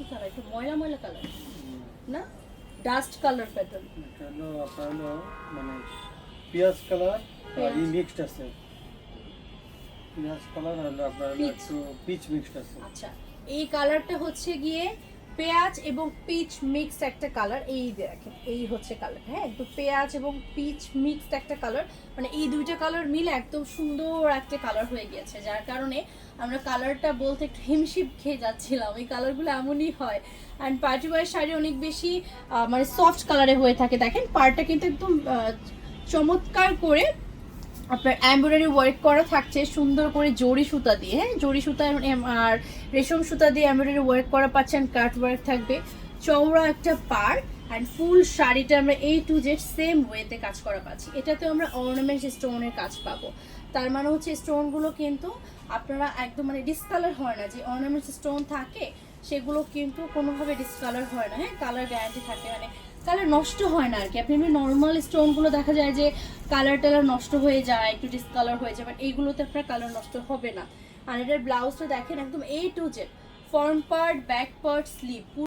কি কালার, একটু ময়লা ময়লা কালার না, ডাস্ট কালার প্যাটার্ন। এটা হলো আপনার হলো মানে পিয়াজ কালার আর ই মিক্সড আছে, পিয়াজ কালার আর আপনার হলো Peach। একটু পিচ মিক্সড আছে। আচ্ছা, এই কালারটা হচ্ছে গিয়ে পেঁয়াজ এবং পিচ মিক্সড একটা কালার। এই দেখেন, এই হচ্ছে কালার, হ্যাঁ একটু পেঁয়াজ এবং পিচ মিক্সড একটা কালার, মানে এই দুইটা কালার মিলে একদম সুন্দর একটা কালার হয়ে গিয়েছে, যার কারণে আমরা কালারটা বলতে একটু হিমশিম খেয়ে যাচ্ছিলাম। এই কালারগুলো এমনই হয়। অ্যান্ড পার্টি ওয়্যার শাড়ি অনেক বেশি মানে সফট কালারে হয়ে থাকে। দেখেন পাড়টা কিন্তু একদম চমৎকার করে আপনার এমব্রয়ডারি ওয়ার্ক করা থাকছে সুন্দর করে জরি সুতা দিয়ে, হ্যাঁ জরি সুতা আর রেশম সুতা দিয়ে এমব্রয়ডারি ওয়ার্ক করা পাচ্ছেন, কাট ওয়ার্ক থাকবে, চওড়া একটা পাড়। অ্যান্ড ফুল শাড়িটা আমরা A to Z সেম ওয়েতে কাজ করা পাচ্ছি। এটাতে আমরা অর্নামেন্ট স্টোনের কাজ পাবো, তার মানে হচ্ছে স্টোনগুলো কিন্তু আপনারা একদম মানে ডিসকালার হয় না, যে অর্নামেন্ট স্টোন থাকে সেগুলো কিন্তু কোনোভাবে ডিসকালার হয় না, হ্যাঁ কালার গ্যারান্টি থাকে, মানে কালার নষ্ট হয় না আর কি। আপনি নর্মাল স্টোনগুলো দেখা যায় যে কালার টালার নষ্ট হয়ে যায়, একটু ডিসকালার হয়ে যায়, বাট এইগুলোতে আপনার কালার নষ্ট হবে না। আর এটার ব্লাউজটা দেখেন একদম A to Z, front part, back part, sleeve